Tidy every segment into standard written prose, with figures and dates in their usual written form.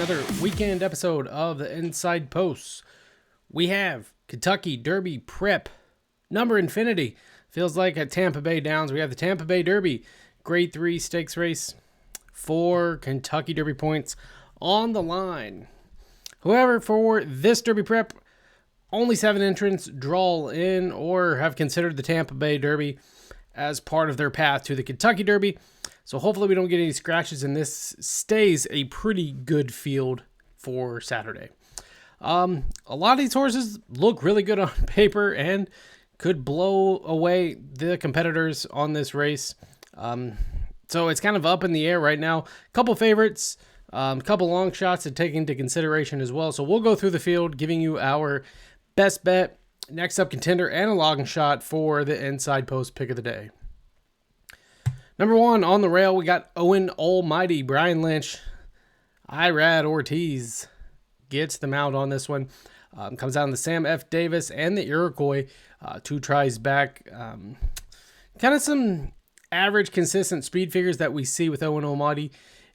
another weekend episode of the Inside Posts. We have Kentucky Derby Prep, number infinity. Feels like at Tampa Bay Downs, we have the Tampa Bay Derby, Grade 3 stakes race, 4 Kentucky Derby points on the line. However, for this Derby Prep, only 7 entrants draw in or have considered the Tampa Bay Derby as part of their path to the Kentucky Derby. So hopefully we don't get any scratches and this stays a pretty good field for Saturday. A lot of these horses look really good on paper and could blow away the competitors on this race. So it's kind of up in the air right now. Couple favorites, a couple long shots to take into consideration as well. So we'll go through the field giving you our best bet, next up contender, and a long shot for the Inside Post pick of the day. Number 1 on the rail, we got Owen Almighty, Brian Lynch, Irad Ortiz gets them out on this one. Comes out on the Sam F. Davis and the Iroquois, 2 tries back. Kind of some average, consistent speed figures that we see with Owen Almighty.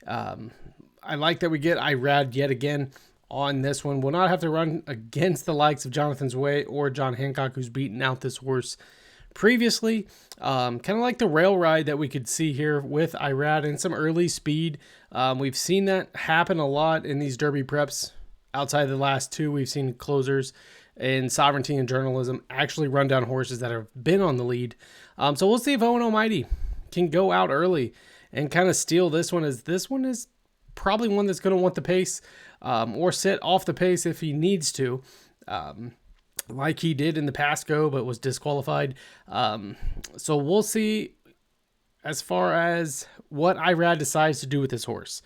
I like that we get Irad yet again on this one. Will not have to run against the likes of Jonathan's Way or John Hancock, who's beaten out this horse previously. Kind of like the rail ride that we could see here with Irad and some early speed. We've seen that happen a lot in these Derby preps. Outside the last 2, we've seen closers in Sovereignty and Journalism actually run down horses that have been on the lead. So we'll see if Owen Almighty can go out early and kind of steal this one, as this one is probably one that's going to want the pace or sit off the pace if he needs to. Like he did in the Pasco, but was disqualified. So we'll see as far as what Irad decides to do with this horse.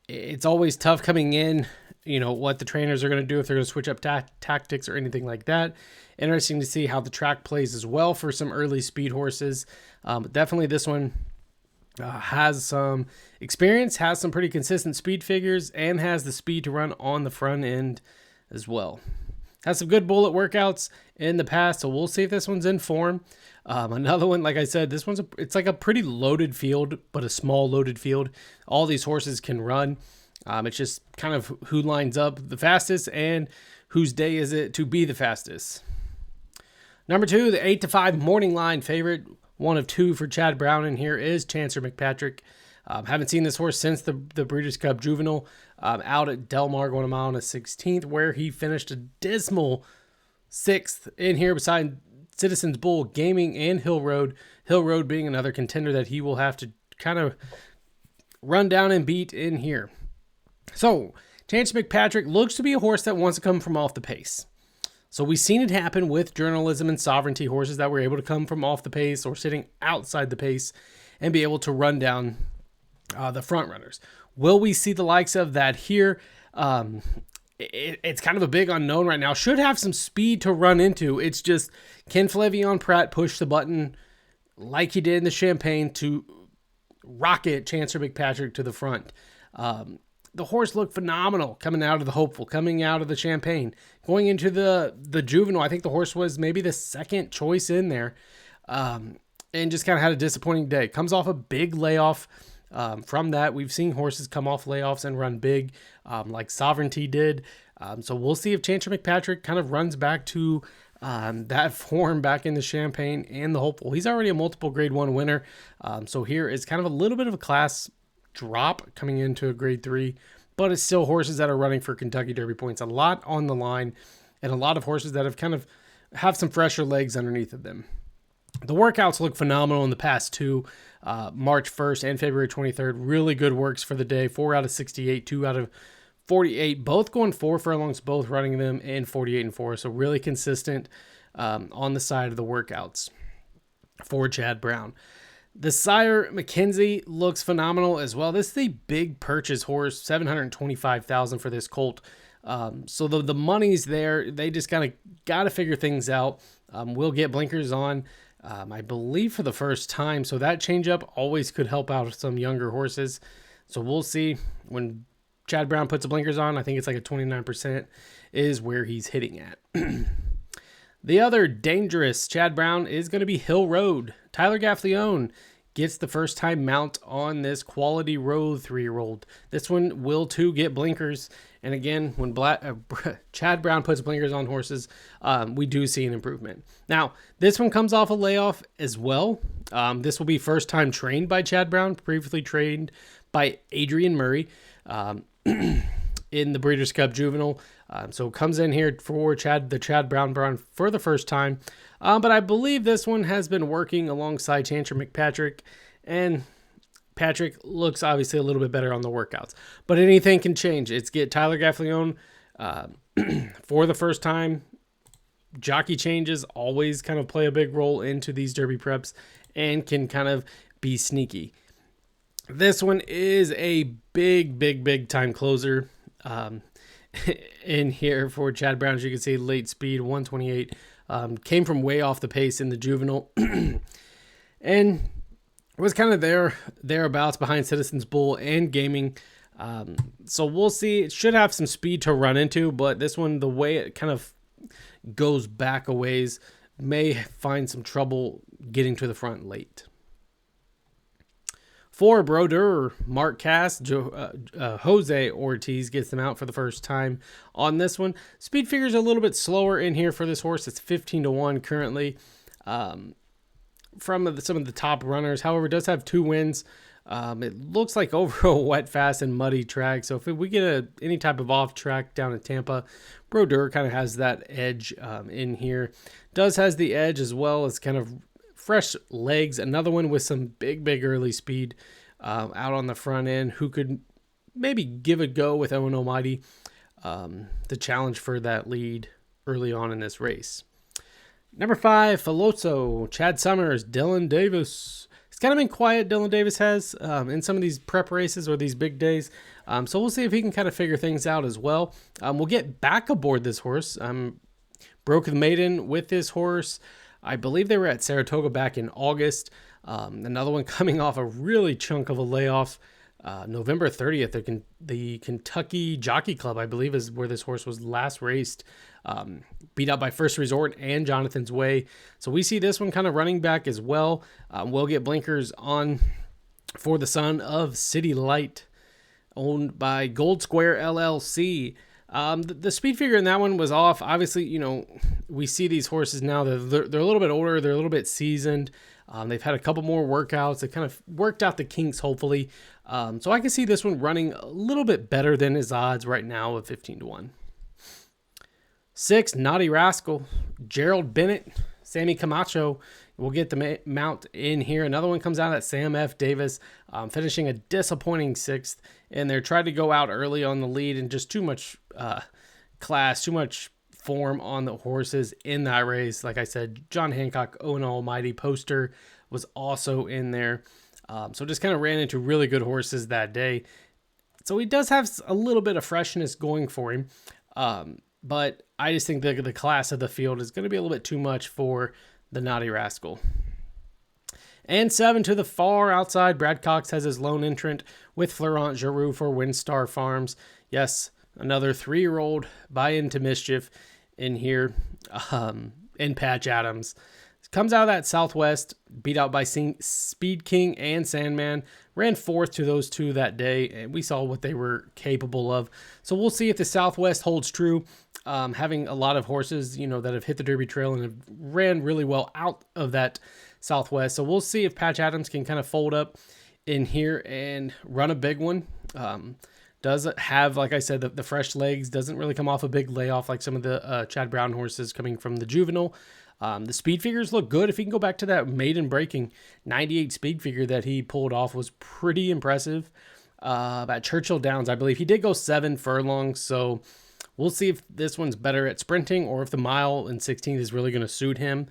It's always tough coming in, what the trainers are going to do, if they're going to switch up tactics or anything like that. Interesting to see how the track plays as well for some early speed horses. But definitely this one has some experience, has some pretty consistent speed figures, and has the speed to run on the front end as well. Has some good bullet workouts in the past, so we'll see if this one's in form. Another one, like I said, this one's it's like a pretty loaded field, but a small loaded field. All these horses can run. It's just kind of who lines up the fastest and whose day is it to be the fastest. Number 2, the 8-5 morning line favorite, 1 of 2 for Chad Brown, and here is Chancer McPatrick. Haven't seen this horse since the Breeders' Cup Juvenile out at Del Mar, going a mile and a 16th, where he finished a dismal 6th in here beside Citizens Bull, Gaming, and Hill Road. Hill Road being another contender that he will have to kind of run down and beat in here. So, Chancer McPatrick looks to be a horse that wants to come from off the pace. So we've seen it happen with Journalism and Sovereignty horses that were able to come from off the pace or sitting outside the pace and be able to run down the front runners. Will we see the likes of that here? It's kind of a big unknown right now. Should have some speed to run into. It's just, can Flavion Pratt push the button like he did in the Champagne to rocket Chancer McPatrick to the front? The horse looked phenomenal coming out of the Hopeful, coming out of the Champagne. Going into the Juvenile, I think the horse was maybe the second choice in there, and just kind of had a disappointing day. Comes off a big layoff. From that, we've seen horses come off layoffs and run big, like Sovereignty did. So we'll see if Chancer McPatrick kind of runs back to that form back in the Champagne and the Hopeful. He's already a multiple Grade 1 winner. So here is kind of a little bit of a class drop coming into a Grade 3, but it's still horses that are running for Kentucky Derby points. A lot on the line and a lot of horses that have kind of have some fresher legs underneath of them. The workouts look phenomenal in the past 2, March 1st and February 23rd. Really good works for the day. 4 out of 68, 2 out of 48, both going 4 furlongs, both running them in 48 and 4. So really consistent on the side of the workouts for Chad Brown. The Sire McKenzie looks phenomenal as well. This is a big purchase horse, $725,000 for this colt. So the money's there. They just kind of got to figure things out. We'll get blinkers on, I believe, for the first time. So that changeup always could help out some younger horses. So we'll see when Chad Brown puts the blinkers on. I think it's like a 29% is where he's hitting at. The other dangerous Chad Brown is going to be Hill Road. Tyler Gaffleone gets the first time mount on this quality road 3-year-old. This one will too get blinkers. And again, when Chad Brown puts blinkers on horses, we do see an improvement. Now, this one comes off a layoff as well. This will be first time trained by Chad Brown, previously trained by Adrian Murray in the Breeders' Cup Juvenile. So it comes in here for the Chad Brown for the first time. But I believe this one has been working alongside Chancer McPatrick, and Patrick looks obviously a little bit better on the workouts. But anything can change. It's get Tyler Gaffalione for the first time. Jockey changes always kind of play a big role into these Derby preps and can kind of be sneaky. This one is a big time closer. In here for Chad Brown, as you can see, late speed 128, came from way off the pace in the juvenile and was kind of thereabouts behind Citizens Bull and Gaming. So we'll see. It should have some speed to run into, but this one, the way it kind of goes back a ways, may find some trouble getting to the front late. For Brodeur, Mark Cass, Jose Ortiz gets them out for the first time on this one. Speed figure's a little bit slower in here for this horse. It's 15-1 currently from some of the top runners. However, it does have 2 wins. It looks like over a wet, fast, and muddy track. So if we get any type of off track down in Tampa, Brodeur kind of has that edge in here. Has the edge as well as kind of fresh legs. Another one with some big early speed out on the front end, who could maybe give a go with Owen Almighty, the challenge for that lead early on in this race. Number 5, Filoso, Chad Summers, Dylan Davis. It's kind of been quiet, Dylan Davis has, in some of these prep races or these big days. So we'll see if he can kind of figure things out as well. We'll get back aboard this horse. Broke the maiden with this horse. I believe they were at Saratoga back in August. Another one coming off a really chunk of a layoff. November 30th, the Kentucky Jockey Club, I believe, is where this horse was last raced. Beat out by First Resort and Jonathan's Way. So we see this one kind of running back as well. We'll get blinkers on for the son of City Light, owned by Gold Square LLC. The speed figure in that one was off. Obviously, we see these horses now. They're a little bit older. They're a little bit seasoned. They've had a couple more workouts. They kind of worked out the kinks, hopefully. So I can see this one running a little bit better than his odds right now of 15-1. 6, Naughty Rascal, Gerald Bennett, Sammy Camacho. We'll get the mount in here. Another one comes out at Sam F. Davis, finishing a disappointing 6th. And they're trying to go out early on the lead and just too much class, too much form on the horses in that race. Like I said, John Hancock, Owen Almighty poster was also in there. So just kind of ran into really good horses that day. So he does have a little bit of freshness going for him. But I just think the class of the field is going to be a little bit too much for the Naughty Rascal. And 7 to the far outside, Brad Cox has his lone entrant with Florent Giroux for Windstar Farms. Yes, another 3-year-old buy into mischief in here. And Patch Adams comes out of that Southwest, beat out by Speed King and Sandman. Ran 4th to those 2 that day, and we saw what they were capable of. So we'll see if the Southwest holds true. Having a lot of horses, that have hit the Derby Trail and have ran really well out of that Southwest. So we'll see if Patch Adams can kind of fold up in here and run a big one. Does have, like I said, the fresh legs, doesn't really come off a big layoff like some of the Chad Brown horses coming from the juvenile. The speed figures look good. If he can go back to that maiden breaking 98 speed figure that he pulled off, was pretty impressive. At Churchill Downs, I believe he did go 7 furlongs. So we'll see if this one's better at sprinting or if the mile and 16th is really going to suit him.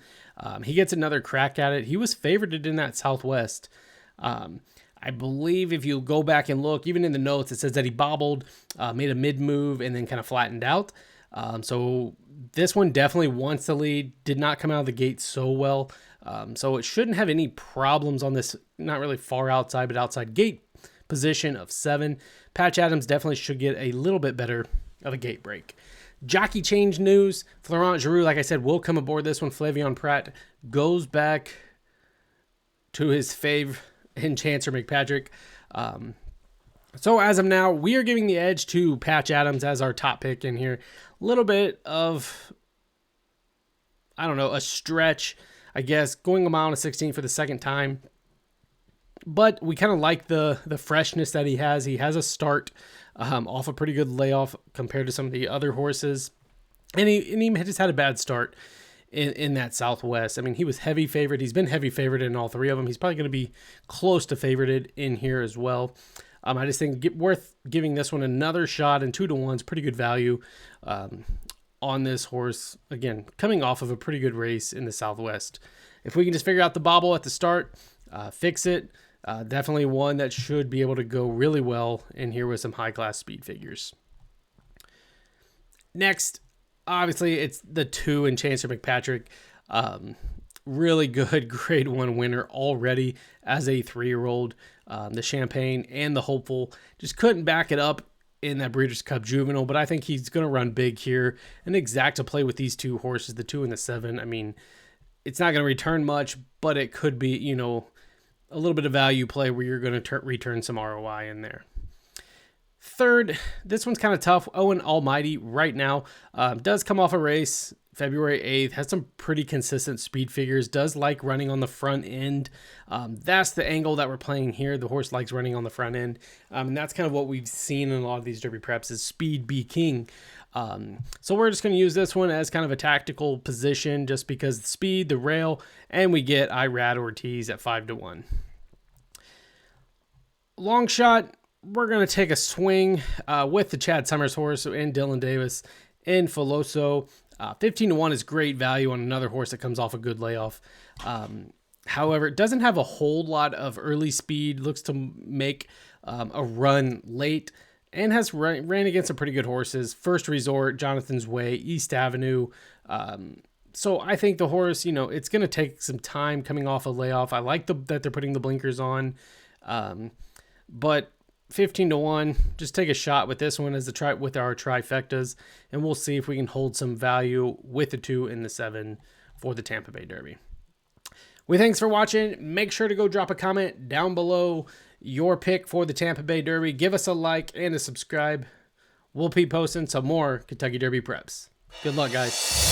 He gets another crack at it. He was favorited in that Southwest. I believe if you go back and look, even in the notes, it says that he bobbled, made a mid move, and then kind of flattened out. So this one definitely wants the lead, did not come out of the gate so well. So it shouldn't have any problems on this, not really far outside, but outside gate position of 7. Patch Adams definitely should get a little bit better of a gate break. Jockey change news. Florent Giroux, like I said, will come aboard this one. Flavion Pratt goes back to his in Chance or McPatrick. So as of now, we are giving the edge to Patch Adams as our top pick in here. A little bit of, I don't know, a stretch, I guess, going a mile and 16 for the second time. But we kind of like the freshness that he has. He has a start off a pretty good layoff compared to some of the other horses. And he just had a bad start in that Southwest. I mean, he was heavy favored. He's been heavy favored in all three of them. He's probably going to be close to favorited in here as well. I just think worth giving this one another shot, and 2-1 is pretty good value on this horse. Again, coming off of a pretty good race in the Southwest. If we can just figure out the bobble at the start, fix it, definitely one that should be able to go really well in here with some high-class speed figures. Next, obviously, it's the 2 in Chance or McPatrick. Really good grade 1 winner already as a 3-year-old. The Champagne and the Hopeful just couldn't back it up in that Breeders' Cup Juvenile, but I think he's going to run big here and exact to play with these 2 horses, the 2 and the 7. I mean, it's not going to return much, but it could be, you know, a little bit of value play where you're going to return some ROI in there. Third, this one's kind of tough. Owen Almighty right now does come off a race February 8th, has some pretty consistent speed figures, does like running on the front end. That's the angle that we're playing here. The horse likes running on the front end. And that's kind of what we've seen in a lot of these Derby preps is speed be king. So we're just going to use this one as kind of a tactical position just because the speed, the rail, and we get Irad Ortiz at 5-1. Long shot, we're going to take a swing with the Chad Summers horse and Dylan Davis in Filoso. 15-1 is great value on another horse that comes off a good layoff. However, it doesn't have a whole lot of early speed, looks to make a run late, and has ran against some pretty good horses. First Resort, Jonathan's Way, East Avenue. So I think the horse, you know, it's going to take some time coming off a layoff. I like that they're putting the blinkers on. But 15-1, just take a shot with this one as with our trifectas, and we'll see if we can hold some value with the 2 and the 7 for the Tampa Bay Derby. Thanks for watching. Make sure to go drop a comment down below your pick for the Tampa Bay Derby. Give us a like and a subscribe. We'll be posting some more Kentucky Derby preps. Good luck, guys.